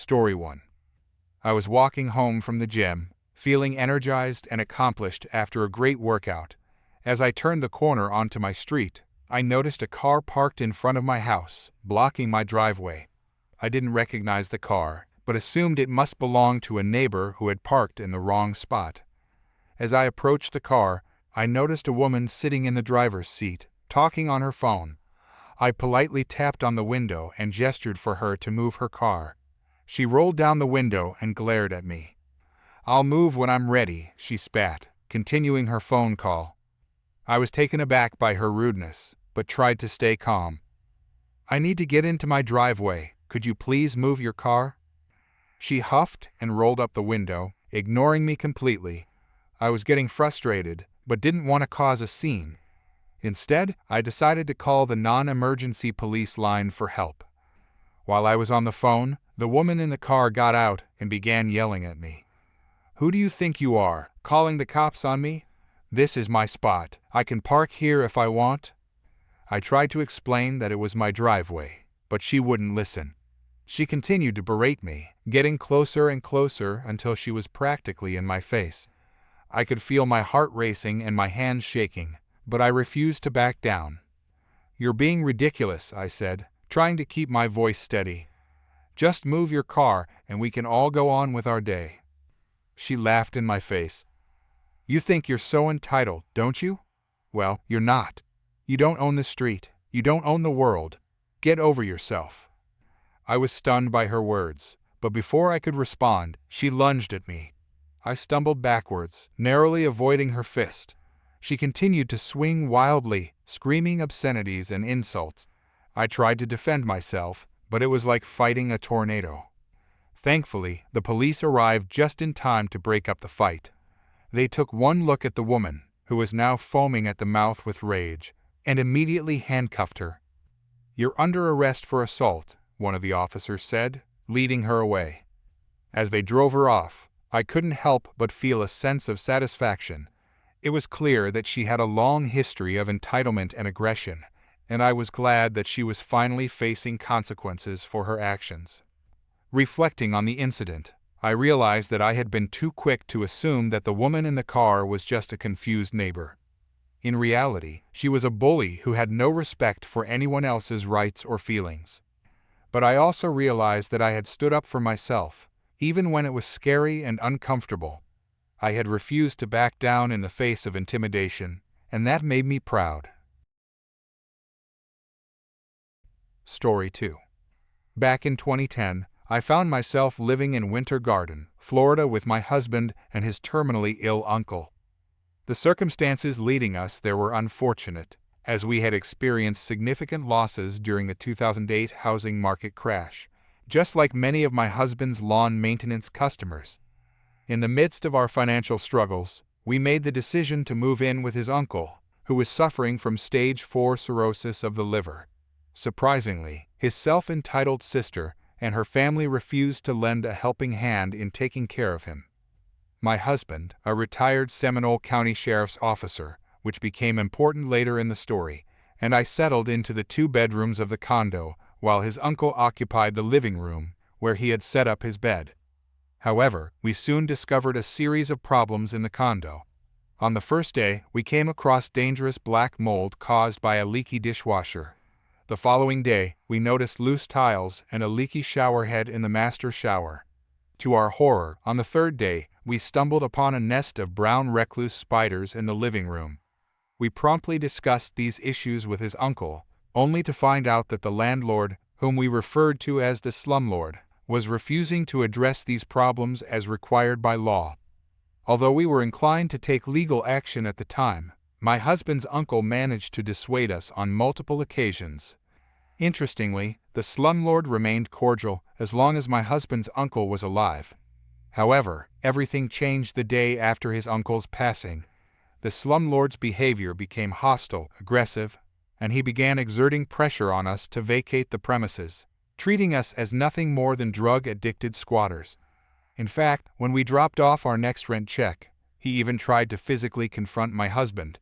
Story 1. I was walking home from the gym, feeling energized and accomplished after a great workout. As I turned the corner onto my street, I noticed a car parked in front of my house, blocking my driveway. I didn't recognize the car, but assumed it must belong to a neighbor who had parked in the wrong spot. As I approached the car, I noticed a woman sitting in the driver's seat, talking on her phone. I politely tapped on the window and gestured for her to move her car. She rolled down the window and glared at me. "I'll move when I'm ready," she spat, continuing her phone call. I was taken aback by her rudeness, but tried to stay calm. "I need to get into my driveway. Could you please move your car?" She huffed and rolled up the window, ignoring me completely. I was getting frustrated, but didn't want to cause a scene. Instead, I decided to call the non-emergency police line for help. While I was on the phone, the woman in the car got out and began yelling at me. "Who do you think you are, calling the cops on me? This is my spot. I can park here if I want." I tried to explain that it was my driveway, but she wouldn't listen. She continued to berate me, getting closer and closer until she was practically in my face. I could feel my heart racing and my hands shaking, but I refused to back down. "You're being ridiculous," I said, trying to keep my voice steady. "Just move your car and we can all go on with our day." She laughed in my face. "You think you're so entitled, don't you? Well, you're not. You don't own the street. You don't own the world. Get over yourself." I was stunned by her words, but before I could respond, she lunged at me. I stumbled backwards, narrowly avoiding her fist. She continued to swing wildly, screaming obscenities and insults. I tried to defend myself, but it was like fighting a tornado. Thankfully, the police arrived just in time to break up the fight. They took one look at the woman, who was now foaming at the mouth with rage, and immediately handcuffed her. "You're under arrest for assault," one of the officers said, leading her away. As they drove her off, I couldn't help but feel a sense of satisfaction. It was clear that she had a long history of entitlement and aggression, and I was glad that she was finally facing consequences for her actions. Reflecting on the incident, I realized that I had been too quick to assume that the woman in the car was just a confused neighbor. In reality, she was a bully who had no respect for anyone else's rights or feelings. But I also realized that I had stood up for myself, even when it was scary and uncomfortable. I had refused to back down in the face of intimidation, and that made me proud. Story 2. Back in 2010, I found myself living in Winter Garden, Florida with my husband and his terminally ill uncle. The circumstances leading us there were unfortunate, as we had experienced significant losses during the 2008 housing market crash, just like many of my husband's lawn maintenance customers. In the midst of our financial struggles, we made the decision to move in with his uncle, who was suffering from stage 4 cirrhosis of the liver. Surprisingly, his self-entitled sister and her family refused to lend a helping hand in taking care of him. My husband, a retired Seminole County Sheriff's officer, which became important later in the story, and I settled into the 2 bedrooms of the condo, while his uncle occupied the living room, where he had set up his bed. However, we soon discovered a series of problems in the condo. On the first day, we came across dangerous black mold caused by a leaky dishwasher. The following day, we noticed loose tiles and a leaky shower head in the master shower. To our horror, on the third day, we stumbled upon a nest of brown recluse spiders in the living room. We promptly discussed these issues with his uncle, only to find out that the landlord, whom we referred to as the slumlord, was refusing to address these problems as required by law. Although we were inclined to take legal action at the time, my husband's uncle managed to dissuade us on multiple occasions. Interestingly, the slumlord remained cordial as long as my husband's uncle was alive. However, everything changed the day after his uncle's passing. The slumlord's behavior became hostile, aggressive, and he began exerting pressure on us to vacate the premises, treating us as nothing more than drug-addicted squatters. In fact, when we dropped off our next rent check, he even tried to physically confront my husband.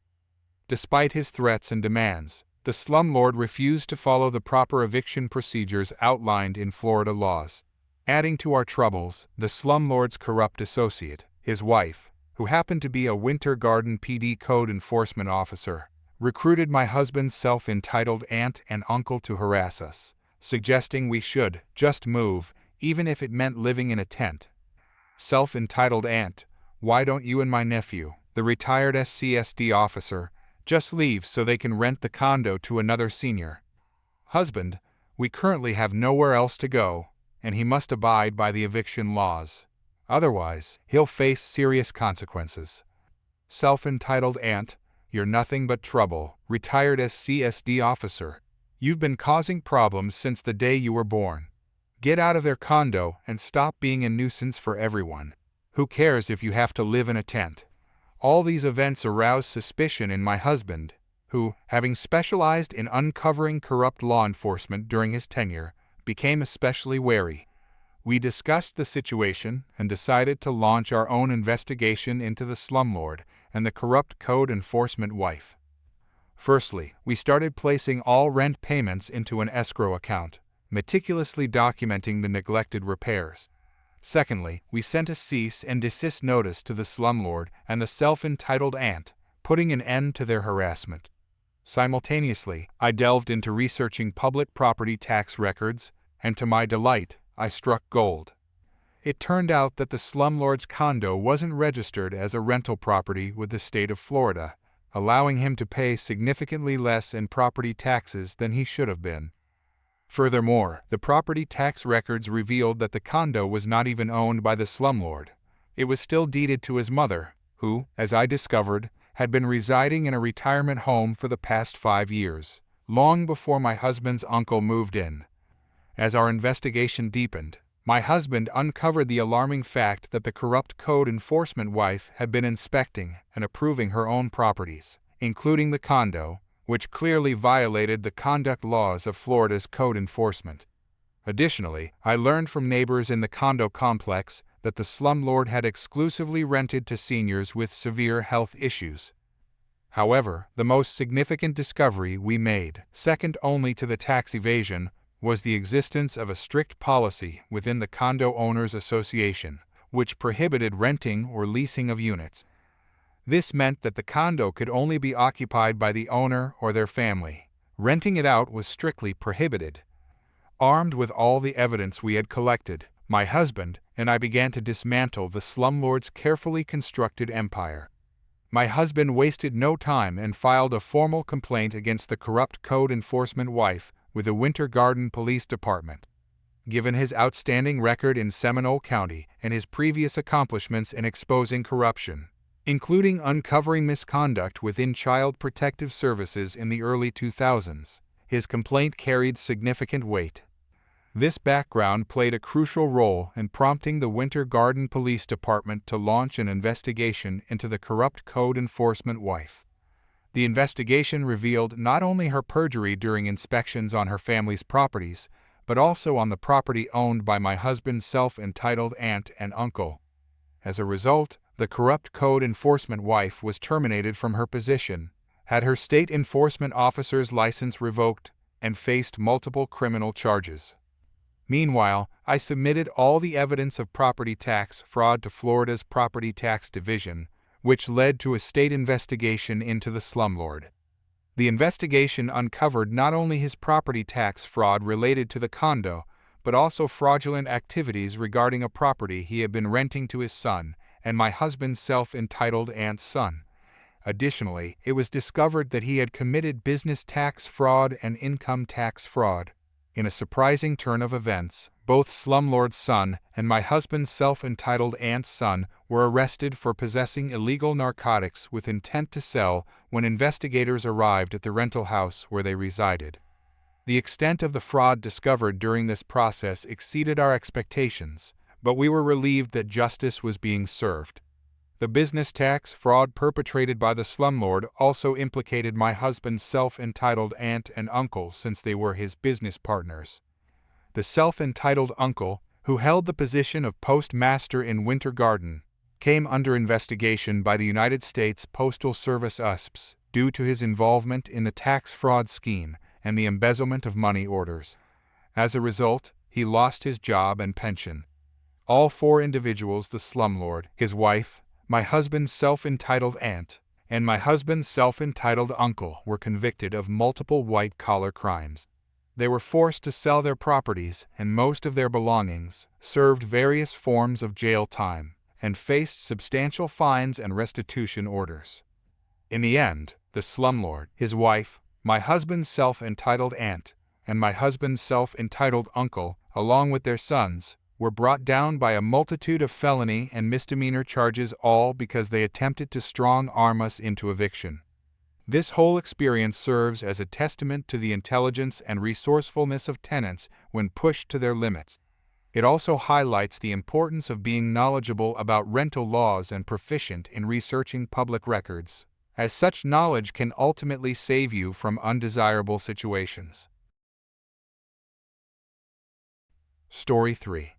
Despite his threats and demands, the slumlord refused to follow the proper eviction procedures outlined in Florida laws. Adding to our troubles, the slumlord's corrupt associate, his wife, who happened to be a Winter Garden PD code enforcement officer, recruited my husband's self-entitled aunt and uncle to harass us, suggesting we should just move, even if it meant living in a tent. Self-entitled aunt, why don't you and my nephew, the retired SCSD officer, just leave so they can rent the condo to another senior? Husband, we currently have nowhere else to go, and he must abide by the eviction laws. Otherwise, he'll face serious consequences. Self-entitled aunt, you're nothing but trouble. Retired SCSD officer, you've been causing problems since the day you were born. Get out of their condo and stop being a nuisance for everyone. Who cares if you have to live in a tent? All these events aroused suspicion in my husband, who, having specialized in uncovering corrupt law enforcement during his tenure, became especially wary. We discussed the situation and decided to launch our own investigation into the slumlord and the corrupt code enforcement wife. Firstly, we started placing all rent payments into an escrow account, meticulously documenting the neglected repairs. Secondly, we sent a cease and desist notice to the slumlord and the self-entitled aunt, putting an end to their harassment. Simultaneously, I delved into researching public property tax records, and to my delight, I struck gold. It turned out that the slumlord's condo wasn't registered as a rental property with the state of Florida, allowing him to pay significantly less in property taxes than he should have been. Furthermore, the property tax records revealed that the condo was not even owned by the slumlord. It was still deeded to his mother, who, as I discovered, had been residing in a retirement home for the past 5 years, long before my husband's uncle moved in. As our investigation deepened, my husband uncovered the alarming fact that the corrupt code enforcement wife had been inspecting and approving her own properties, including the condo, which clearly violated the conduct laws of Florida's code enforcement. Additionally, I learned from neighbors in the condo complex that the slumlord had exclusively rented to seniors with severe health issues. However, the most significant discovery we made, second only to the tax evasion, was the existence of a strict policy within the Condo Owners Association, which prohibited renting or leasing of units. This meant that the condo could only be occupied by the owner or their family. Renting it out was strictly prohibited. Armed with all the evidence we had collected, my husband and I began to dismantle the slumlord's carefully constructed empire. My husband wasted no time and filed a formal complaint against the corrupt code enforcement wife with the Winter Garden Police Department. Given his outstanding record in Seminole County and his previous accomplishments in exposing corruption, including uncovering misconduct within Child Protective Services in the early 2000s, his complaint carried significant weight. This background played a crucial role in prompting the Winter Garden Police Department to launch an investigation into the corrupt code enforcement wife. The investigation revealed not only her perjury during inspections on her family's properties, but also on the property owned by my husband's self-entitled aunt and uncle. As a result, the corrupt code enforcement wife was terminated from her position, had her state enforcement officer's license revoked, and faced multiple criminal charges. Meanwhile, I submitted all the evidence of property tax fraud to Florida's Property Tax Division, which led to a state investigation into the slumlord. The investigation uncovered not only his property tax fraud related to the condo, but also fraudulent activities regarding a property he had been renting to his son and my husband's self-entitled aunt's son. Additionally, it was discovered that he had committed business tax fraud and income tax fraud. In a surprising turn of events, both slumlord's son and my husband's self-entitled aunt's son were arrested for possessing illegal narcotics with intent to sell when investigators arrived at the rental house where they resided. The extent of the fraud discovered during this process exceeded our expectations, but we were relieved that justice was being served. The business tax fraud perpetrated by the slumlord also implicated my husband's self-entitled aunt and uncle since they were his business partners. The self-entitled uncle, who held the position of postmaster in Winter Garden, came under investigation by the United States Postal Service USPS due to his involvement in the tax fraud scheme and the embezzlement of money orders. As a result, he lost his job and pension. All 4 individuals, the slumlord, his wife, my husband's self-entitled aunt, and my husband's self-entitled uncle, were convicted of multiple white-collar crimes. They were forced to sell their properties and most of their belongings, served various forms of jail time, and faced substantial fines and restitution orders. In the end, the slumlord, his wife, my husband's self-entitled aunt, and my husband's self-entitled uncle, along with their sons, were brought down by a multitude of felony and misdemeanor charges, all because they attempted to strong-arm us into eviction. This whole experience serves as a testament to the intelligence and resourcefulness of tenants when pushed to their limits. It also highlights the importance of being knowledgeable about rental laws and proficient in researching public records, as such knowledge can ultimately save you from undesirable situations. Story 3.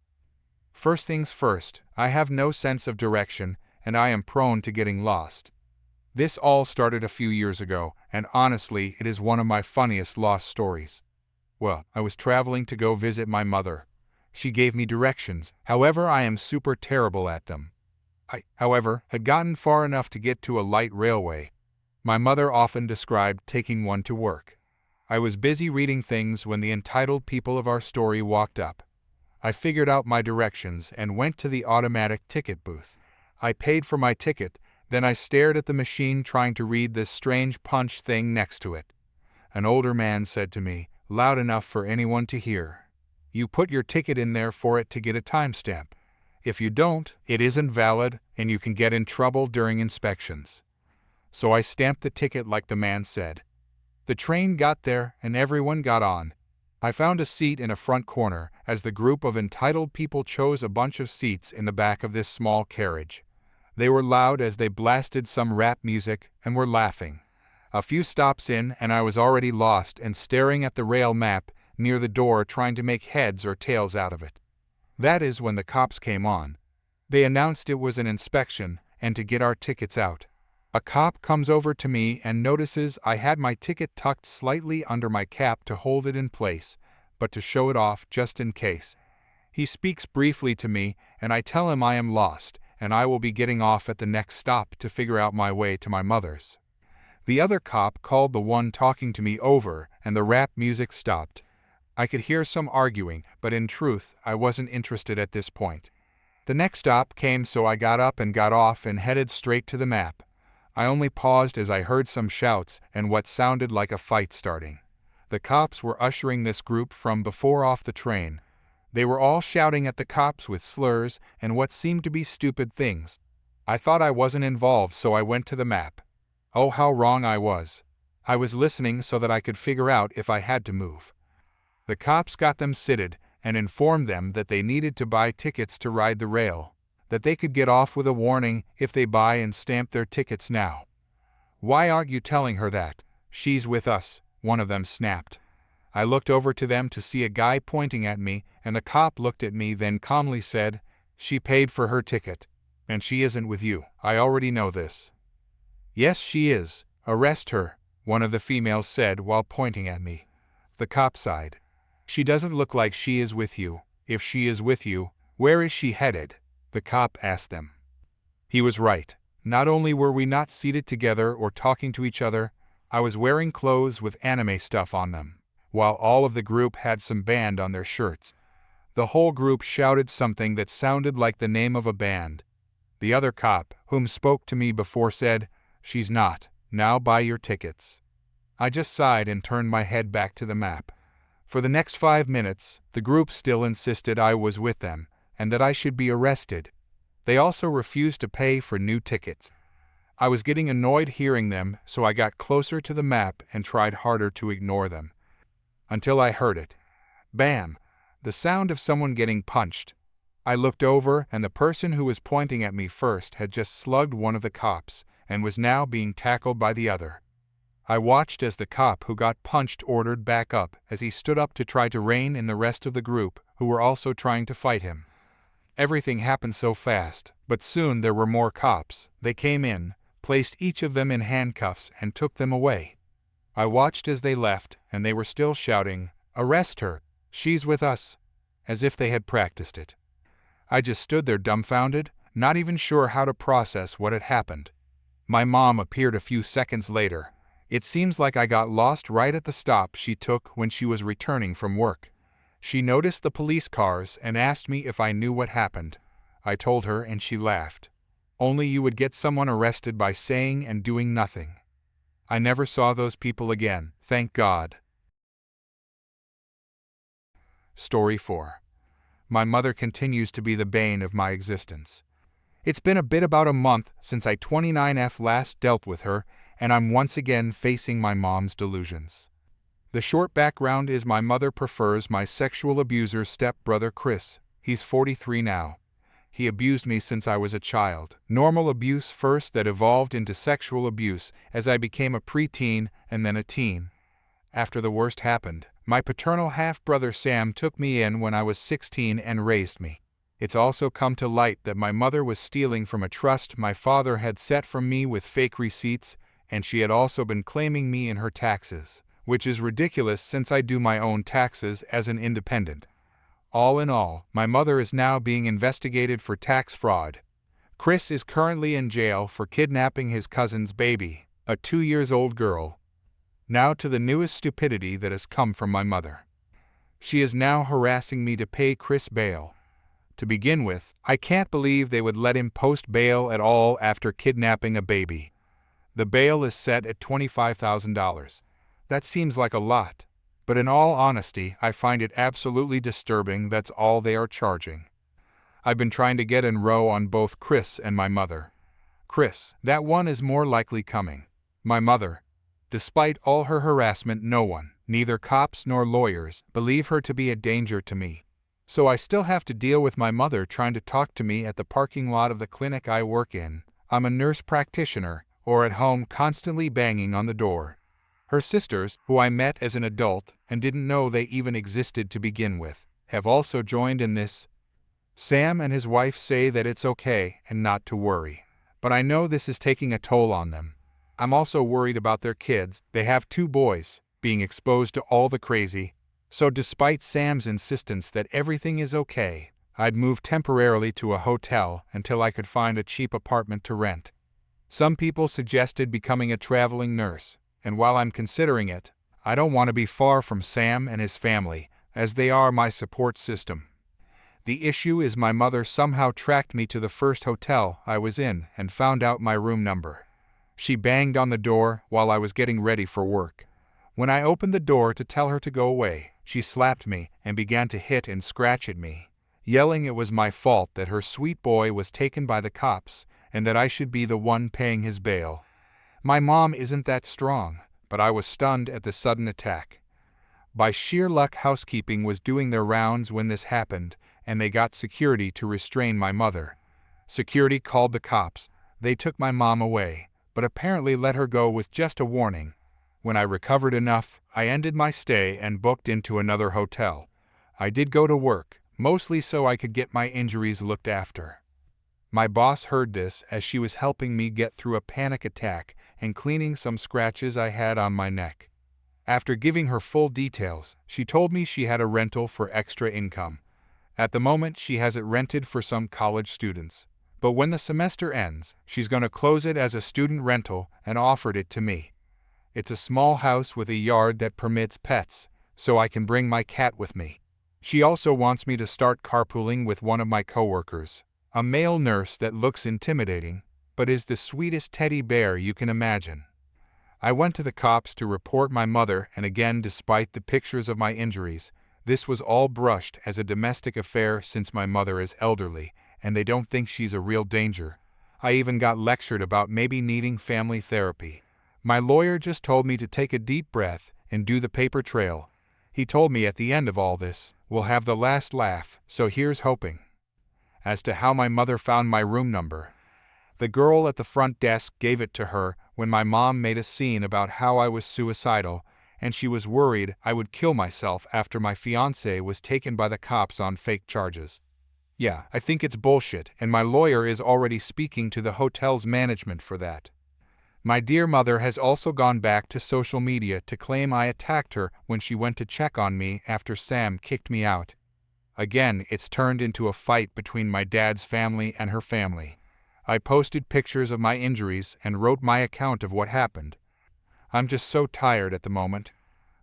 First things first, I have no sense of direction, and I am prone to getting lost. This all started a few years ago, and honestly, it is one of my funniest lost stories. Well, I was traveling to go visit my mother. She gave me directions, however I am super terrible at them. I, however, had gotten far enough to get to a light railway. My mother often described taking one to work. I was busy reading things when the entitled people of our story walked up. I figured out my directions and went to the automatic ticket booth. I paid for my ticket, then I stared at the machine trying to read this strange punch thing next to it. An older man said to me, loud enough for anyone to hear, "You put your ticket in there for it to get a timestamp. If you don't, it isn't valid and you can get in trouble during inspections." So I stamped the ticket like the man said. The train got there and everyone got on. I found a seat in a front corner as the group of entitled people chose a bunch of seats in the back of this small carriage. They were loud as they blasted some rap music and were laughing. A few stops in and I was already lost and staring at the rail map near the door trying to make heads or tails out of it. That is when the cops came on. They announced it was an inspection and to get our tickets out. A cop comes over to me and notices I had my ticket tucked slightly under my cap to hold it in place, but to show it off just in case. He speaks briefly to me and I tell him I am lost and I will be getting off at the next stop to figure out my way to my mother's. The other cop called the one talking to me over and the rap music stopped. I could hear some arguing, but in truth, I wasn't interested at this point. The next stop came, so I got up and got off and headed straight to the map. I only paused as I heard some shouts and what sounded like a fight starting. The cops were ushering this group from before off the train. They were all shouting at the cops with slurs and what seemed to be stupid things. I thought I wasn't involved, so I went to the map. Oh, how wrong I was. I was listening so that I could figure out if I had to move. The cops got them seated and informed them that they needed to buy tickets to ride the rail, that they could get off with a warning if they buy and stamp their tickets now. "Why aren't you telling her that? She's with us," one of them snapped. I looked over to them to see a guy pointing at me, and the cop looked at me, then calmly said, "She paid for her ticket, and she isn't with you. I already know this." "Yes, she is. Arrest her," one of the females said while pointing at me. The cop sighed. "She doesn't look like she is with you. If she is with you, where is she headed?" the cop asked them. He was right. Not only were we not seated together or talking to each other, I was wearing clothes with anime stuff on them, while all of the group had some band on their shirts. The whole group shouted something that sounded like the name of a band. The other cop, whom spoke to me before, said, "She's not. Now buy your tickets." I just sighed and turned my head back to the map. For the next 5 minutes, the group still insisted I was with them, and that I should be arrested. They also refused to pay for new tickets. I was getting annoyed hearing them, so I got closer to the map and tried harder to ignore them. Until I heard it. Bam! The sound of someone getting punched. I looked over, and the person who was pointing at me first had just slugged one of the cops, and was now being tackled by the other. I watched as the cop who got punched ordered back up as he stood up to try to rein in the rest of the group, who were also trying to fight him. Everything happened so fast, but soon there were more cops. They came in, placed each of them in handcuffs, and took them away. I watched as they left, and they were still shouting, "Arrest her! She's with us!" as if they had practiced it. I just stood there dumbfounded, not even sure how to process what had happened. My mom appeared a few seconds later. It seems like I got lost right at the stop she took when she was returning from work. She noticed the police cars and asked me if I knew what happened. I told her and she laughed. Only you would get someone arrested by saying and doing nothing. I never saw those people again, thank God. Story 4. My mother continues to be the bane of my existence. It's been about a month since I 29F last dealt with her, and I'm once again facing my mom's delusions. The short background is my mother prefers my sexual abuser's stepbrother Chris. He's 43 now. He abused me since I was a child. Normal abuse first that evolved into sexual abuse as I became a preteen and then a teen. After the worst happened, my paternal half-brother Sam took me in when I was 16 and raised me. It's also come to light that my mother was stealing from a trust my father had set for me with fake receipts, and she had also been claiming me in her taxes, which is ridiculous since I do my own taxes as an independent. All in all, my mother is now being investigated for tax fraud. Chris is currently in jail for kidnapping his cousin's baby, a 2-year-old girl. Now to the newest stupidity that has come from my mother. She is now harassing me to pay Chris bail. To begin with, I can't believe they would let him post bail at all after kidnapping a baby. The bail is set at $25,000. That seems like a lot. But in all honesty, I find it absolutely disturbing that's all they are charging. I've been trying to get in row on both Chris and my mother. Chris, that one is more likely coming. My mother, despite all her harassment, no one, neither cops nor lawyers, believe her to be a danger to me. So I still have to deal with my mother trying to talk to me at the parking lot of the clinic I work in. I'm a nurse practitioner, or at home constantly banging on the door. Her sisters, who I met as an adult and didn't know they even existed to begin with, have also joined in this. Sam and his wife say that it's okay and not to worry. But I know this is taking a toll on them. I'm also worried about their kids. They have 2 boys, being exposed to all the crazy. So despite Sam's insistence that everything is okay, I'd move temporarily to a hotel until I could find a cheap apartment to rent. Some people suggested becoming a traveling nurse, and while I'm considering it, I don't want to be far from Sam and his family, as they are my support system. The issue is my mother somehow tracked me to the first hotel I was in and found out my room number. She banged on the door while I was getting ready for work. When I opened the door to tell her to go away, she slapped me and began to hit and scratch at me, yelling it was my fault that her sweet boy was taken by the cops and that I should be the one paying his bail. My mom isn't that strong, but I was stunned at the sudden attack. By sheer luck, housekeeping was doing their rounds when this happened, and they got security to restrain my mother. Security called the cops. They took my mom away, but apparently let her go with just a warning. When I recovered enough, I ended my stay and booked into another hotel. I did go to work, mostly so I could get my injuries looked after. My boss heard this as she was helping me get through a panic attack and cleaning some scratches I had on my neck. After giving her full details, she told me she had a rental for extra income. At the moment, she has it rented for some college students. But when the semester ends, she's going to close it as a student rental and offered it to me. It's a small house with a yard that permits pets, so I can bring my cat with me. She also wants me to start carpooling with one of my coworkers, a male nurse that looks intimidating, but is the sweetest teddy bear you can imagine. I went to the cops to report my mother, and again, despite the pictures of my injuries, this was all brushed as a domestic affair since my mother is elderly, and they don't think she's a real danger. I even got lectured about maybe needing family therapy. My lawyer just told me to take a deep breath and do the paper trail. He told me at the end of all this, we'll have the last laugh, so here's hoping. As to how my mother found my room number, the girl at the front desk gave it to her when my mom made a scene about how I was suicidal, and she was worried I would kill myself after my fiancé was taken by the cops on fake charges. Yeah, I think it's bullshit, and my lawyer is already speaking to the hotel's management for that. My dear mother has also gone back to social media to claim I attacked her when she went to check on me after Sam kicked me out. Again, it's turned into a fight between my dad's family and her family. I posted pictures of my injuries and wrote my account of what happened. I'm just so tired at the moment.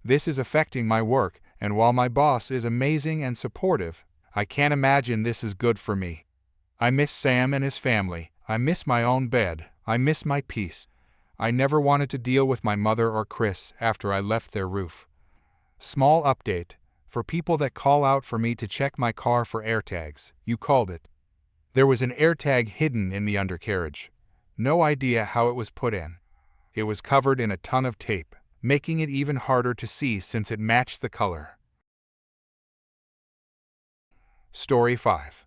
This is affecting my work, and while my boss is amazing and supportive, I can't imagine this is good for me. I miss Sam and his family. I miss my own bed. I miss my peace. I never wanted to deal with my mother or Chris after I left their roof. Small update. For people that call out for me to check my car for AirTags, you called it. There was an AirTag hidden in the undercarriage. No idea how it was put in. It was covered in a ton of tape, making it even harder to see since it matched the color. Story 5.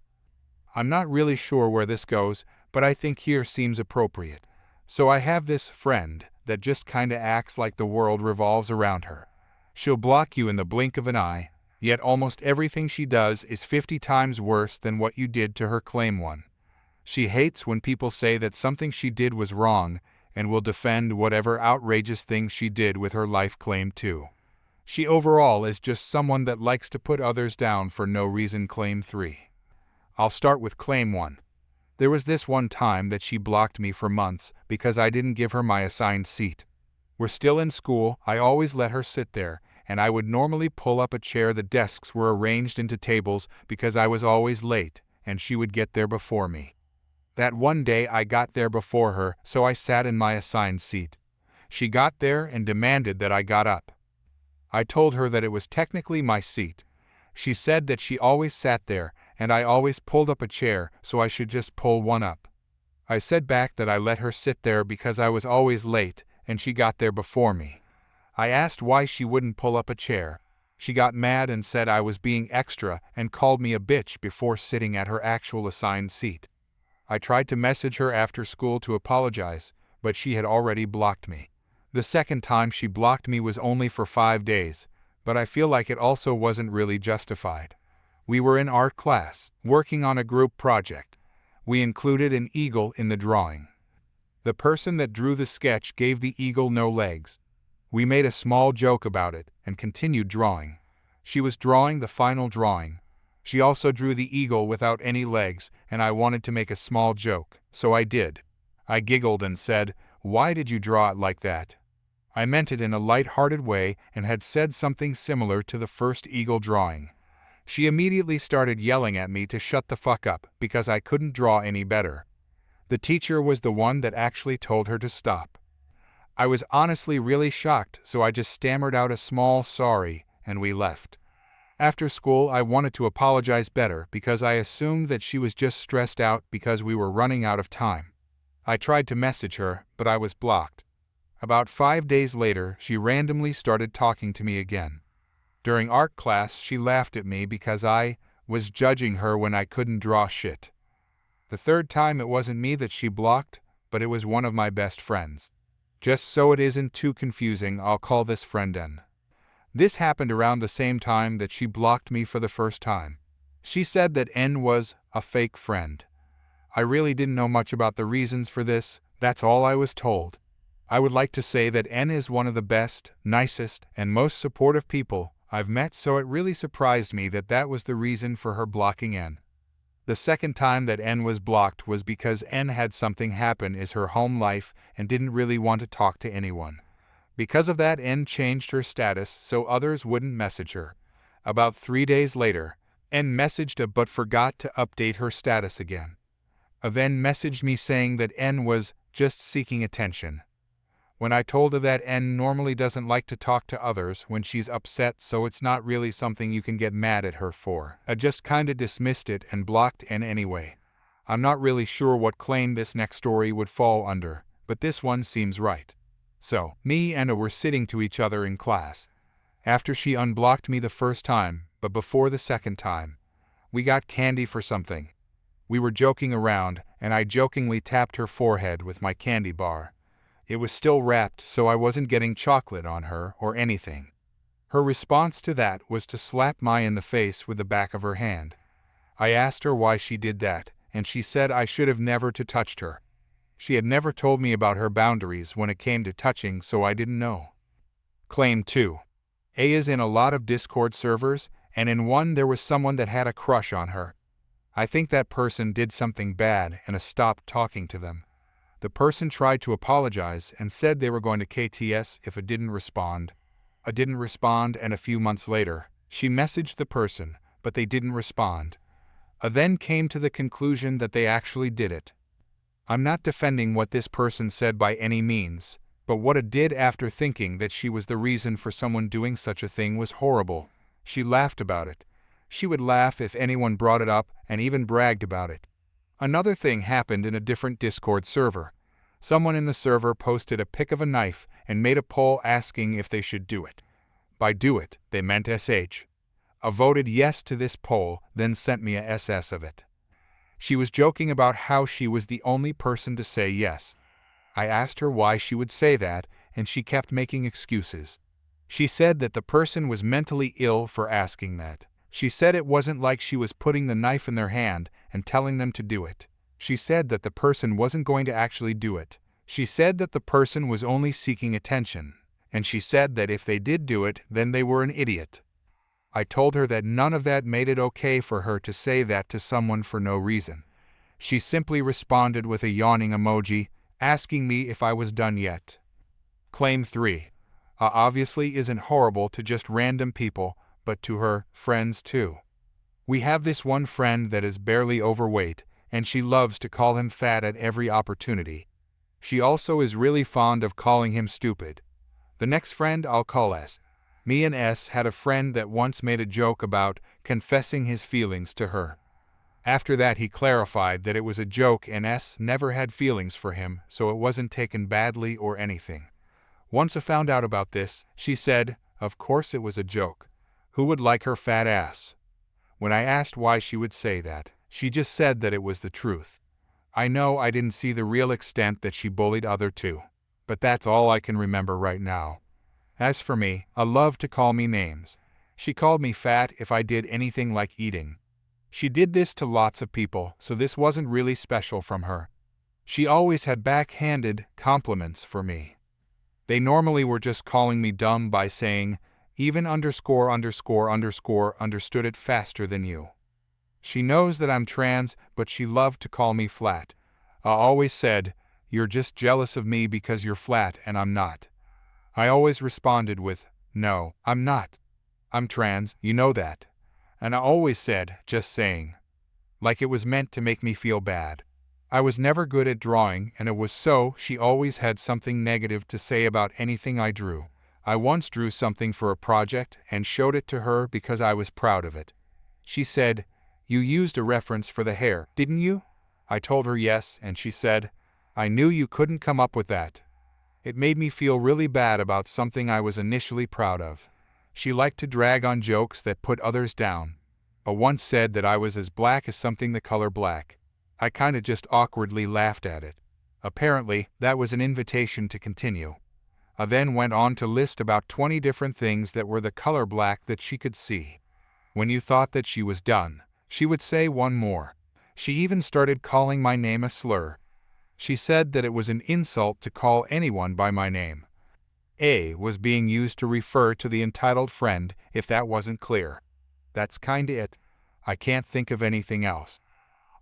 I'm not really sure where this goes, but I think here seems appropriate. So I have this friend that just kinda acts like the world revolves around her. She'll block you in the blink of an eye, yet almost everything she does is 50 times worse than what you did to her claim one. She hates when people say that something she did was wrong and will defend whatever outrageous thing she did with her life claim too. She overall is just someone that likes to put others down for no reason. Claim 3. I'll start with claim 1. There was this one time that she blocked me for months because I didn't give her my assigned seat. We're still in school, I always let her sit there, and I would normally pull up a chair. The desks were arranged into tables because I was always late, and she would get there before me. That one day I got there before her, so I sat in my assigned seat. She got there and demanded that I got up. I told her that it was technically my seat. She said that she always sat there, and I always pulled up a chair, so I should just pull one up. I said back that I let her sit there because I was always late, and she got there before me. I asked why she wouldn't pull up a chair. She got mad and said I was being extra and called me a bitch before sitting at her actual assigned seat. I tried to message her after school to apologize, but she had already blocked me. The second time she blocked me was only for 5 days, but I feel like it also wasn't really justified. We were in art class, working on a group project. We included an eagle in the drawing. The person that drew the sketch gave the eagle no legs. We made a small joke about it and continued drawing. She was drawing the final drawing. She also drew the eagle without any legs, and I wanted to make a small joke, so I did. I giggled and said, "Why did you draw it like that?" I meant it in a light-hearted way and had said something similar to the first eagle drawing. She immediately started yelling at me to shut the fuck up because I couldn't draw any better. The teacher was the one that actually told her to stop. I was honestly really shocked, so I just stammered out a small sorry, and we left. After school, I wanted to apologize better because I assumed that she was just stressed out because we were running out of time. I tried to message her, but I was blocked. About 5 days later, she randomly started talking to me again. During art class, she laughed at me because I was judging her when I couldn't draw shit. The third time it wasn't me that she blocked, but it was one of my best friends. Just so it isn't too confusing, I'll call this friend N. This happened around the same time that she blocked me for the first time. She said that N was a fake friend. I really didn't know much about the reasons for this, that's all I was told. I would like to say that N is one of the best, nicest, and most supportive people I've met, so it really surprised me that that was the reason for her blocking N. The second time that N was blocked was because N had something happen in her home life and didn't really want to talk to anyone. Because of that, N changed her status so others wouldn't message her. About 3 days later, N messaged her but forgot to update her status again. A then messaged me saying that N was just seeking attention. When I told her that N normally doesn't like to talk to others when she's upset, so it's not really something you can get mad at her for. I just kinda dismissed it and blocked N anyway. I'm not really sure what claim this next story would fall under, but this one seems right. So, me and her were sitting to each other in class. After she unblocked me the first time, but before the second time, we got candy for something. We were joking around, and I jokingly tapped her forehead with my candy bar. It was still wrapped, so I wasn't getting chocolate on her or anything. Her response to that was to slap me in the face with the back of her hand. I asked her why she did that, and she said I should have never touched her. She had never told me about her boundaries when it came to touching, so I didn't know. Claim 2. A is in a lot of Discord servers, and in one there was someone that had a crush on her. I think that person did something bad and I stopped talking to them. The person tried to apologize and said they were going to KTS if I didn't respond. I didn't respond, and a few months later, she messaged the person, but they didn't respond. I then came to the conclusion that they actually did it. I'm not defending what this person said by any means, but what I did after thinking that she was the reason for someone doing such a thing was horrible. She laughed about it. She would laugh if anyone brought it up and even bragged about it. Another thing happened in a different Discord server. Someone in the server posted a pic of a knife and made a poll asking if they should do it. By do it, they meant SH. I voted yes to this poll, then sent me a SS of it. She was joking about how she was the only person to say yes. I asked her why she would say that, and she kept making excuses. She said that the person was mentally ill for asking that. She said it wasn't like she was putting the knife in their hand and telling them to do it. She said that the person wasn't going to actually do it. She said that the person was only seeking attention, and she said that if they did do it, then they were an idiot. I told her that none of that made it okay for her to say that to someone for no reason. She simply responded with a yawning emoji, asking me if I was done yet. Claim 3. Obviously isn't horrible to just random people, but to her friends too. We have this one friend that is barely overweight, and she loves to call him fat at every opportunity. She also is really fond of calling him stupid. The next friend I'll call S. Me and S had a friend that once made a joke about confessing his feelings to her. After that he clarified that it was a joke and S never had feelings for him, so it wasn't taken badly or anything. Once I found out about this, she said, of course it was a joke. Who would like her fat ass? When I asked why she would say that, she just said that it was the truth. I know I didn't see the real extent that she bullied other too, but that's all I can remember right now. As for me, I love to call me names. She called me fat if I did anything like eating. She did this to lots of people, so this wasn't really special from her. She always had backhanded compliments for me. They normally were just calling me dumb by saying, even underscore understood it faster than you. She knows that I'm trans, but she loved to call me flat. I always said, you're just jealous of me because you're flat and I'm not. I always responded with, no, I'm not. I'm trans, you know that. And I always said, just saying. Like it was meant to make me feel bad. I was never good at drawing, and it was so she always had something negative to say about anything I drew. I once drew something for a project and showed it to her because I was proud of it. She said, you used a reference for the hair, didn't you? I told her yes, and she said, I knew you couldn't come up with that. It made me feel really bad about something I was initially proud of. She liked to drag on jokes that put others down. I once said that I was as black as something the color black. I kinda just awkwardly laughed at it. Apparently, that was an invitation to continue. I then went on to list about 20 different things that were the color black that she could see. When you thought that she was done, she would say one more. She even started calling my name a slur. She said that it was an insult to call anyone by my name. A was being used to refer to the entitled friend, if that wasn't clear. That's kinda it. I can't think of anything else.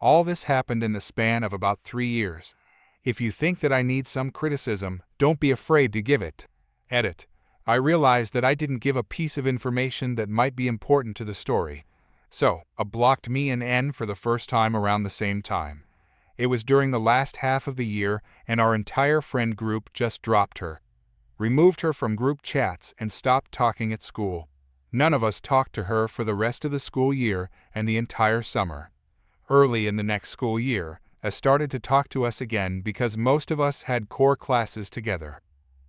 All this happened in the span of about 3 years. If you think that I need some criticism, don't be afraid to give it. Edit. I realized that I didn't give a piece of information that might be important to the story. So, I blocked me and N for the first time around the same time. It was during the last half of the year, and our entire friend group just dropped her. Removed her from group chats and stopped talking at school. None of us talked to her for the rest of the school year and the entire summer. Early in the next school year, I started to talk to us again because most of us had core classes together.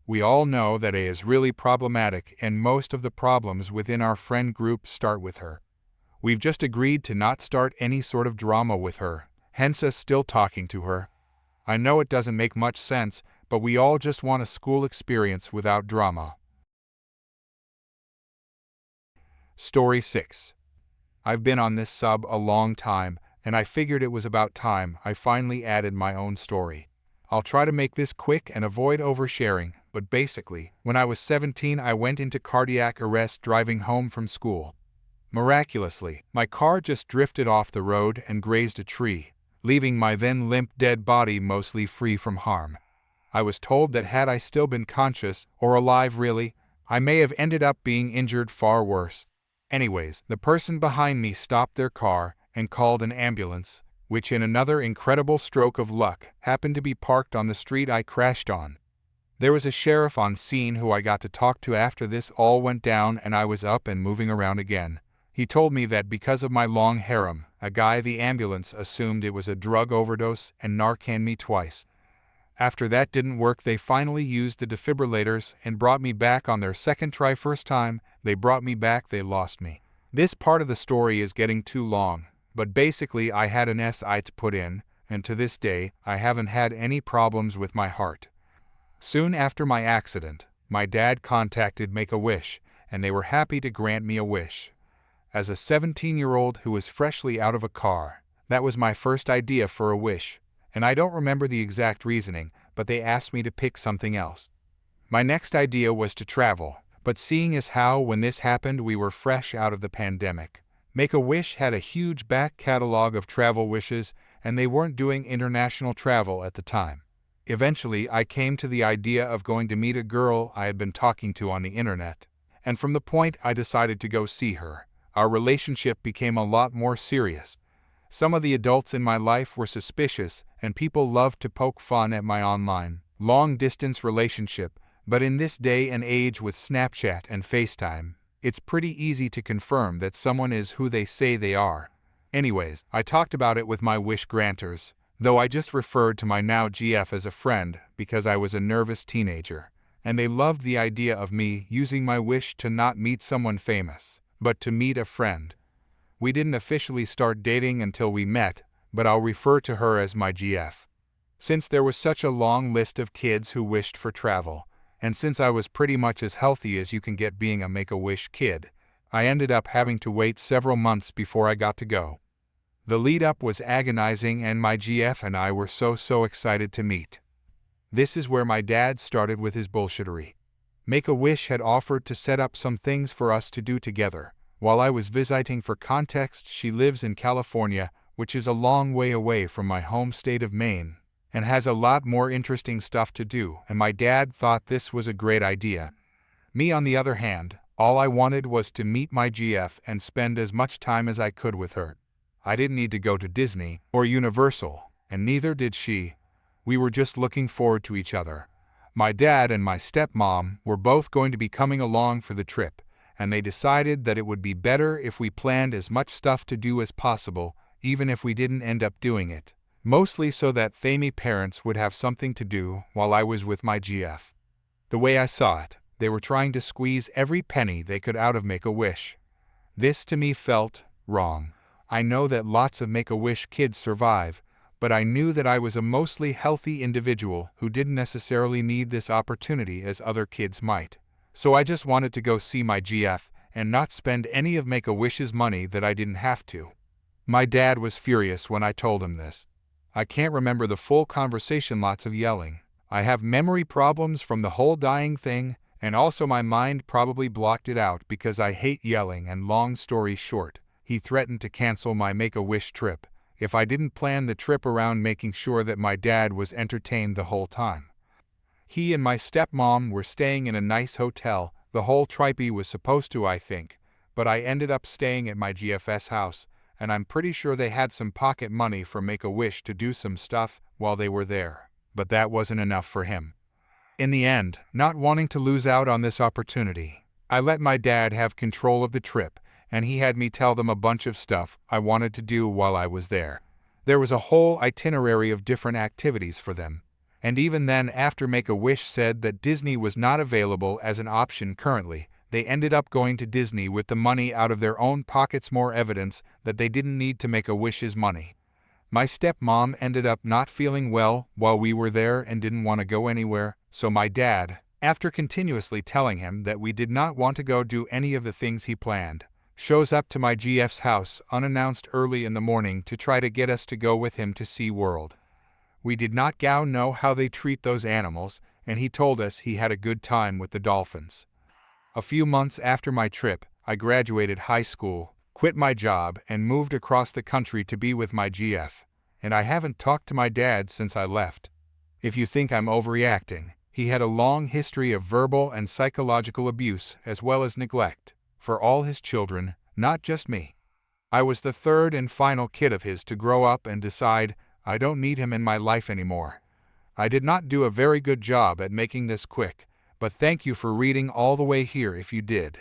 We all know that A is really problematic, and most of the problems within our friend group start with her. We've just agreed to not start any sort of drama with her, hence us still talking to her. I know it doesn't make much sense, but we all just want a school experience without drama. Story 6. I've been on this sub a long time, and I figured it was about time I finally added my own story. I'll try to make this quick and avoid oversharing, but basically, when I was 17 I went into cardiac arrest driving home from school. Miraculously, my car just drifted off the road and grazed a tree, leaving my then limp dead body mostly free from harm. I was told that had I still been conscious, or alive really, I may have ended up being injured far worse. Anyways, the person behind me stopped their car and called an ambulance, which in another incredible stroke of luck happened to be parked on the street I crashed on. There was a sheriff on scene who I got to talk to after this all went down and I was up and moving around again. He told me that because of my long harem, a guy at the ambulance assumed it was a drug overdose and Narcaned me twice. After that didn't work, they finally used the defibrillators and brought me back on their second try. First time they brought me back, they lost me. This part of the story is getting too long, but basically I had an SI to put in, and to this day I haven't had any problems with my heart. Soon after my accident, my dad contacted Make-A-Wish, and they were happy to grant me a wish. As a 17-year-old who was freshly out of a car, that was my first idea for a wish. And I don't remember the exact reasoning, but they asked me to pick something else. My next idea was to travel, but seeing as how when this happened we were fresh out of the pandemic, Make-A-Wish had a huge back catalog of travel wishes and they weren't doing international travel at the time. Eventually I came to the idea of going to meet a girl I had been talking to on the internet, and from the point I decided to go see her, our relationship became a lot more serious. Some of the adults in my life were suspicious, and people loved to poke fun at my online, long-distance relationship, but in this day and age with Snapchat and FaceTime, it's pretty easy to confirm that someone is who they say they are. Anyways, I talked about it with my wish granters, though I just referred to my now GF as a friend because I was a nervous teenager, and they loved the idea of me using my wish to not meet someone famous, but to meet a friend. We didn't officially start dating until we met, but I'll refer to her as my GF. Since there was such a long list of kids who wished for travel, and since I was pretty much as healthy as you can get being a Make-A-Wish kid, I ended up having to wait several months before I got to go. The lead-up was agonizing and my GF and I were so excited to meet. This is where my dad started with his bullshittery. Make-A-Wish had offered to set up some things for us to do together. While I was visiting, for context, she lives in California, which is a long way away from my home state of Maine, and has a lot more interesting stuff to do, and my dad thought this was a great idea. Me, on the other hand, all I wanted was to meet my GF and spend as much time as I could with her. I didn't need to go to Disney or Universal, and neither did she. We were just looking forward to each other. My dad and my stepmom were both going to be coming along for the trip, and they decided that it would be better if we planned as much stuff to do as possible, even if we didn't end up doing it, mostly so that Thami parents would have something to do while I was with my GF. The way I saw it, they were trying to squeeze every penny they could out of Make-A-Wish. This to me felt wrong. I know that lots of Make-A-Wish kids survive, but I knew that I was a mostly healthy individual who didn't necessarily need this opportunity as other kids might. So I just wanted to go see my GF and not spend any of Make-A-Wish's money that I didn't have to. My dad was furious when I told him this. I can't remember the full conversation, lots of yelling. I have memory problems from the whole dying thing, and also my mind probably blocked it out because I hate yelling, and long story short, he threatened to cancel my Make-A-Wish trip if I didn't plan the trip around making sure that my dad was entertained the whole time. He and my stepmom were staying in a nice hotel. The whole tripe was supposed to, I think, but I ended up staying at my GF's house, and I'm pretty sure they had some pocket money for Make-A-Wish to do some stuff while they were there, but that wasn't enough for him. In the end, not wanting to lose out on this opportunity, I let my dad have control of the trip, and he had me tell them a bunch of stuff I wanted to do while I was there. There was a whole itinerary of different activities for them. And even then, after Make-A-Wish said that Disney was not available as an option currently, they ended up going to Disney with the money out of their own pockets, more evidence that they didn't need to Make-A-Wish's money. My stepmom ended up not feeling well while we were there and didn't want to go anywhere, so my dad, after continuously telling him that we did not want to go do any of the things he planned, shows up to my GF's house unannounced early in the morning to try to get us to go with him to SeaWorld. We did not know how they treat those animals, and he told us he had a good time with the dolphins. A few months after my trip, I graduated high school, quit my job and moved across the country to be with my GF, and I haven't talked to my dad since I left. If you think I'm overreacting, he had a long history of verbal and psychological abuse as well as neglect, for all his children, not just me. I was the third and final kid of his to grow up and decide, I don't need him in my life anymore. I did not do a very good job at making this quick, but thank you for reading all the way here if you did.